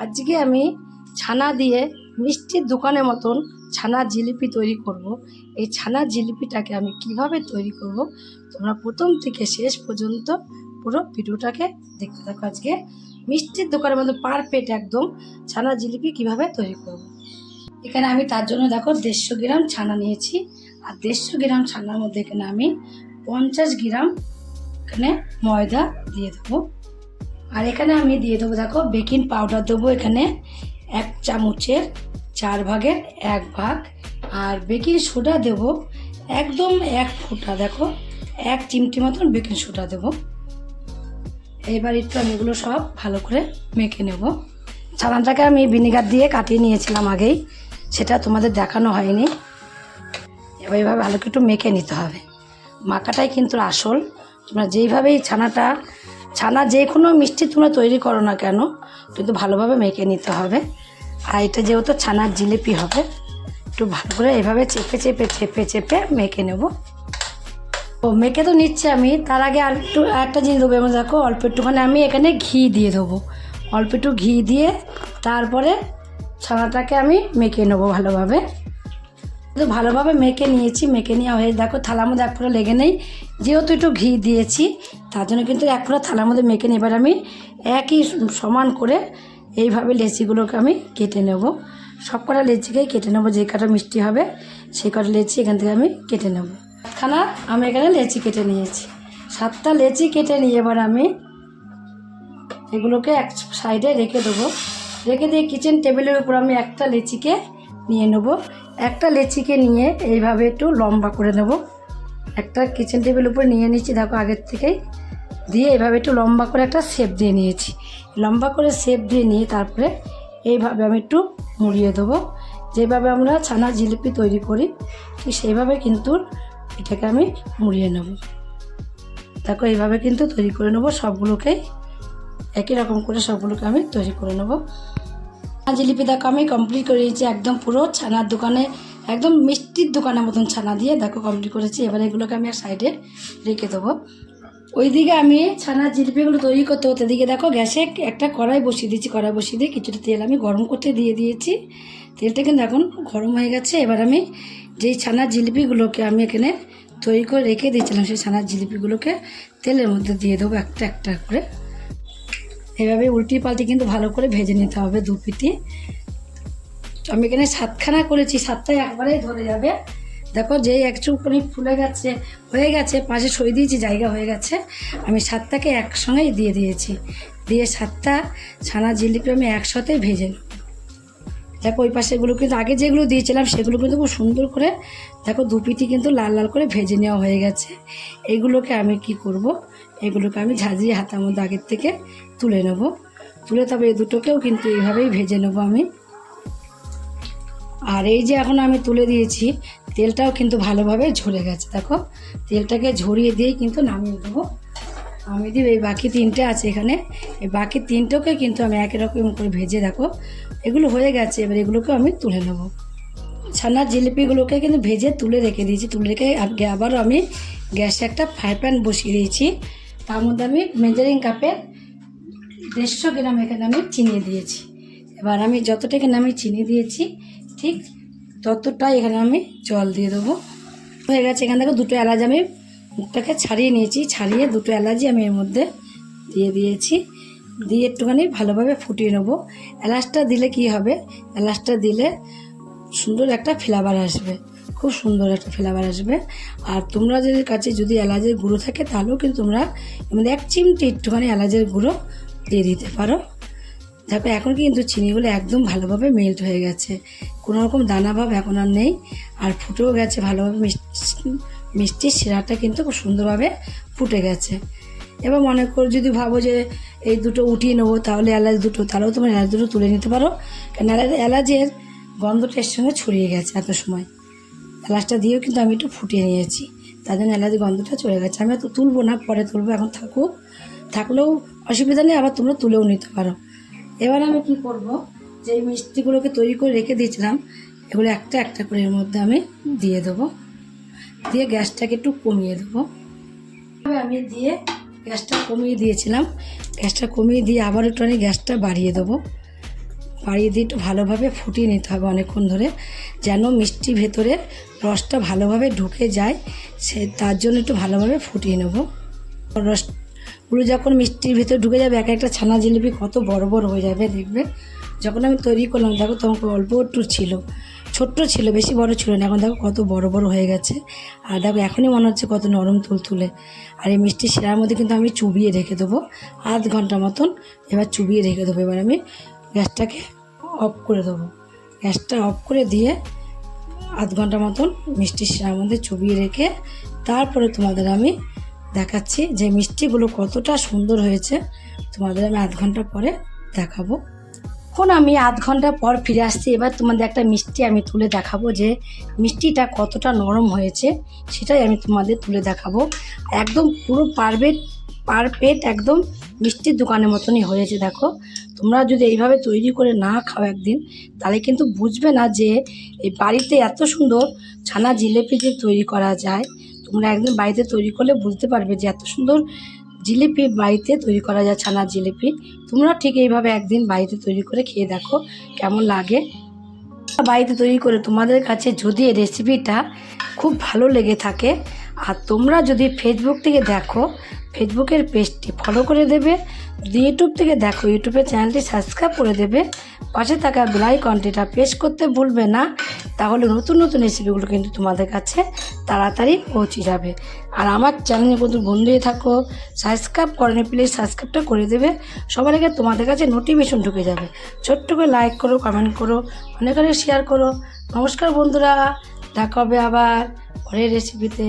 আজকে আমি ছানা দিয়ে মিষ্টির দোকানের মতন ছানা জিলিপি তৈরি করব। এই ছানা জিলিপিটাকে আমি কিভাবে তৈরি করব, তোমরা প্রথম থেকে শেষ পর্যন্ত পুরো ভিডিওটাকে দেখতে থাকো। আজকে মিষ্টির দোকানের মতো পারফেক্ট একদম ছানা জিলিপি কিভাবে তৈরি করব। এখানে আমি তার জন্য দেখো 150 গ্রাম ছানা নিয়েছি। আর 150 গ্রাম ছানার মধ্যে এখানে আমি 50 গ্রাম এখানে ময়দা দিয়ে দেবো। আর এখানে আমি দিয়ে দেবো দেখো বেকিং পাউডার দেবো এখানে 1 চামচের 4 ভাগের 1 ভাগ। আর বেকিং সোডা দেবো একদম 1 ফোঁটা, দেখো 1 চিমটি মতন বেকিং সোডা দেবো। এবার একটু আমি এগুলো সব ভালো করে মেখে নেব। ছানাটাকে আমি ভিনেগার দিয়ে কাটিয়ে নিয়েছিলাম আগেই, সেটা তোমাদের দেখানো হয়নি। এবার এইভাবে ভালো করে একটু মেখে নিতে হবে। মাখাটাই কিন্তু আসল। তোমরা যেইভাবেই ছানা যে কোনো মিষ্টি তোমরা তৈরি করো না কেন, কিন্তু ভালোভাবে মেখে নিতে হবে। আর এটা যেহেতু ছানার জিলিপি হবে, একটু ভালো করে এইভাবে চেপে চেপে চেপে চেপে মেখে নেব। ও মেখে তো নিচ্ছে আমি, তার আগে আর একটু একটা জিনিস দেবো। এবার দেখো অল্প একটুখানি আমি এখানে ঘি দিয়ে দেবো। অল্প একটু ঘি দিয়ে তারপরে ছানাটাকে আমি মেখে নেবো ভালোভাবে। তো ভালোভাবে মেখে নিয়েছি। মেখে নেওয়া হয়ে দেখো থালার মধ্যে 1 ফোঁটা লেগে নেই, যেহেতু একটু ঘি দিয়েছি তার জন্য কিন্তু 1 ফোঁটা থালার মধ্যে মেখে নিই। এবার আমি একই সমান করে এইভাবে লেচিগুলোকে আমি কেটে নেব। সব কটা লেচিকেই কেটে নেব, যে কটা মিষ্টি হবে সেই কটা লেচি এখান থেকে আমি কেটে নেব। 7খানা আমি এখানে লেচি কেটে নিয়েছি। 7টা লেচি কেটে নিয়ে এবার আমি এগুলোকে এক সাইডে রেখে দেবো। রেখে দিয়ে কিচেন টেবিলের উপর আমি একটা লেচিকে নিয়ে নেব। একটা লেচিকে নিয়ে এইভাবে একটু লম্বা করে নেব। একটা কিচেন টেবিল উপরে নিয়ে নিচ্ছি দেখো আগের থেকেই, দিয়ে এইভাবে একটু লম্বা করে একটা শেপ দিয়ে নিয়েছি। লম্বা করে শেপ দিয়ে নিয়ে তারপরে এইভাবে আমি একটু মুড়িয়ে দেবো। যেভাবে আমরা ছানা জিলিপি তৈরি করি ঠিক সেইভাবে কিন্তু এটাকে আমি মুড়িয়ে নেব। দেখো এইভাবে কিন্তু তৈরি করে নেব সবগুলোকেই, একই রকম করে সবগুলোকে আমি তৈরি করে নেব। জিলিপি দেখো আমি কমপ্লিট করে দিয়েছি, একদম পুরো ছানার দোকানে একদম মিষ্টির দোকানের মতন ছানা দিয়ে দেখো কমপ্লিট করেছি। এবার এগুলোকে আমি এক সাইডে রেখে দেবো। ওইদিকে আমি ছানার জিলিপিগুলো তৈরি করতে হতে দিকে দেখো গ্যাসে একটা কড়াই বসিয়ে দিয়েছি। কড়াই বসিয়ে দিয়ে কিছুটা তেল আমি গরম করতে দিয়ে দিয়েছি। তেলটা কিন্তু এখন গরম হয়ে গেছে। এবার আমি যেই ছানার জিলিপিগুলোকে আমি এখানে তৈরি করে রেখে দিয়েছিলাম সেই ছানার জিলিপিগুলোকে তেলের মধ্যে দিয়ে দেবো একটা একটা করে। এভাবে উল্টি পাল্টি কিন্তু ভালো করে ভেজে নিতে হবে দু পিঠি। আমি এখানে 7খানা করেছি, 7টাই একবারেই ধরে যাবে। দেখো যেই একটুখানি ফুলে গেছে হয়ে গেছে, পাশে সই দিয়েছি জায়গা হয়ে গেছে, আমি 7টাকে একসঙ্গেই দিয়ে দিয়েছি। দিয়ে 7টা ছানা জিলিপি আমি একসাথে ভেজে নেব। দেখো ওই পাশেগুলো কিন্তু আগে যেগুলো দিয়েছিলাম সেগুলো কিন্তু খুব সুন্দর করে দেখো দু পিঠি কিন্তু লাল লাল করে ভেজে নেওয়া হয়ে গেছে। এইগুলোকে আমি কি করব, এগুলোকে আমি ঝাঁঝিয়ে হাতার মধ্যে আগের থেকে তুলে নেব। তুলে তবে এই দুটোকেও কিন্তু এইভাবেই ভেজে নেব আমি। আর এই যে এখন আমি তুলে দিয়েছি, তেলটাও কিন্তু ভালোভাবে ঝরে গেছে। দেখো তেলটাকে ঝরিয়ে দিয়েই কিন্তু নামিয়ে দেবো। আমি দিব এই বাকি 3টে আছে এখানে, এই বাকি 3টোকে কিন্তু আমি একই রকম করে ভেজে দেখো এগুলো হয়ে গেছে। এবার এগুলোকে আমি তুলে নেব। ছানার জিলিপিগুলোকে কিন্তু ভেজে তুলে রেখে দিয়েছি। তুলে রেখে আবারও আমি গ্যাসে একটা ফ্রাই প্যান বসিয়ে দিয়েছি। তার মধ্যে আমি মেজারিং কাপের 150 গ্রাম এখানে আমি চিনি দিয়েছি। এবার আমি যতটা এখানে আমি চিনি দিয়েছি ঠিক ততটাই এখানে আমি জল দিয়ে দেবো। হয়ে গেছে। এখান থেকে 2টো এলাচ আমি মুখটাকে ছাড়িয়ে নিয়েছি, ছাড়িয়ে 2টো এলাচই আমি এর মধ্যে দিয়ে দিয়েছি। দিয়ে একটুখানি ভালোভাবে ফুটিয়ে নেবো। এলাচটা দিলে কি হবে, এলাচটা দিলে সুন্দর একটা ফ্লেভার আসবে, খুব সুন্দর একটা ফ্লেভার আসবে। আর তোমরা যদি কাছে যদি এলাচের গুঁড়ো থাকে তাহলেও কিন্তু তোমরা এর মধ্যে 1 চিমটি একটুখানি এলাচের গুঁড়ো দিয়ে দিতে পারো। দেখো এখন কিন্তু চিনিগুলো একদম ভালোভাবে মেল্ট হয়ে গেছে, কোনো রকম দানাভাব এখন আর নেই। আর ফুটেও গেছে ভালোভাবে, মিষ্টির শিরাটা কিন্তু খুব সুন্দরভাবে ফুটে গেছে। এবার মনে করো যদি ভাবো যে এই দুটো উঠিয়ে নেবো তাহলে এলাচ দুটো, তাহলেও তোমরা এলাচ দুটো তুলে নিতে পারো। কারণ এলাচের গন্ধটা এর সঙ্গে ছড়িয়ে গেছে এত সময়। এলাচটা দিয়েও কিন্তু আমি একটু ফুটিয়ে নিয়েছি, তার জন্য এলাচের গন্ধটা চলে গেছে। আমি তো তুলবো না, পরে তুলবো, এখন থাকুক, থাকলেও অসুবিধা নেই, আবার তোমরা তুলেও নিতে পারো। এবার আমি কি করব, যে মিষ্টিগুলোকে তৈরি করে রেখে দিয়েছিলাম এগুলো একটা একটা করে এর মধ্যে আমি দিয়ে দেবো। দিয়ে গ্যাসটাকে একটু কমিয়ে দেবো। আমি দিয়ে গ্যাসটা কমিয়ে দিয়েছিলাম, গ্যাসটা কমিয়ে দিয়ে আবার একটু গ্যাসটা বাড়িয়ে দেবো। বাড়িয়ে দিয়ে একটু ভালোভাবে ফুটিয়ে নিতে হবে অনেকক্ষণ ধরে, যেন মিষ্টি ভেতরে রসটা ভালোভাবে ঢুকে যায়, তার জন্য একটু ভালোভাবে ফুটিয়ে নেব। রসগুলো যখন মিষ্টির ভেতরে ঢুকে যাবে, এক একটা ছানা জিলিপি কত বড় বড় হয়ে যাবে দেখবে। যখন আমি তৈরি করলাম দেখো তখন অল্প একটু ছিল, ছোট্ট ছিল, বেশি বড় ছিল না। এখন দেখো কত বড় বড় হয়ে গেছে। আর দেখো এখনই মনে হচ্ছে কত নরম তুলতুলে। আর এই মিষ্টি শিরার মধ্যে কিন্তু আমি চুবিয়ে রেখে দেবো আধ ঘন্টা মতন। এবার চুবিয়ে রেখে দেবো। এবার আমি গ্যাসটাকে অফ করে দেবো। গ্যাসটা অফ করে দিয়ে আধ ঘন্টা মতন মিষ্টি শিরার মধ্যে চুবিয়ে রেখে তারপরে তোমাদের আমি দেখাচ্ছি যে মিষ্টিগুলো কতটা সুন্দর হয়েছে। তোমাদের আমি আধ ঘন্টা পরে দেখাবো। এখন আমি আধ ঘন্টা পর ফিরে আসছি। এবার তোমাদের একটা মিষ্টি আমি তুলে দেখাবো যে মিষ্টিটা কতটা নরম হয়েছে, সেটাই আমি তোমাদের তুলে দেখাবো। একদম পুরো পারফেক্ট একদম মিষ্টির দোকানের মতনই হয়েছে। দেখো তোমরা যদি এইভাবে তৈরি করে না খাও একদিন, তাহলে কিন্তু বুঝবে না যে এই বাড়িতে এত সুন্দর ছানা জিলিপি যে তৈরি করা যায়। তোমরা একদিন বাড়িতে তৈরি করলে বুঝতে পারবে যে এত সুন্দর জিলিপি বাড়িতে তৈরি করা যায়, ছানার জিলিপি। তোমরা ঠিক এইভাবে একদিন বাড়িতে তৈরি করে খেয়ে দেখো কেমন লাগে। বাড়িতে তৈরি করে তোমাদের কাছে যদি এই রেসিপিটা খুব ভালো লেগে থাকে, আর তোমরা যদি ফেসবুক থেকে দেখো, ফেসবুকের পেজটি ফলো করে দেবে। যদি ইউটিউব থেকে দেখো, ইউটিউবের চ্যানেলটি সাবস্ক্রাইব করে দেবে। পাশে থাকা বেল আইকনটিটা প্রেস করতে ভুলবে না, তাহলে নতুন নতুন রেসিপিগুলো কিন্তু তোমাদের কাছে তাড়াতাড়ি পৌঁছে যাবে। আর আমার চ্যানেলে কিন্তু বন্ধু হয়ে থাকো, সাবস্ক্রাইব করেনি প্লিজ সাবস্ক্রাইবটা করে দেবে। সবার আগে তোমাদের কাছে নোটিফিকেশন ঢুকে যাবে। ছোট্ট করে লাইক করো, কমেন্ট করো, অনেক অনেক শেয়ার করো। নমস্কার বন্ধুরা, দেখা হবে আবার পরের রেসিপিতে।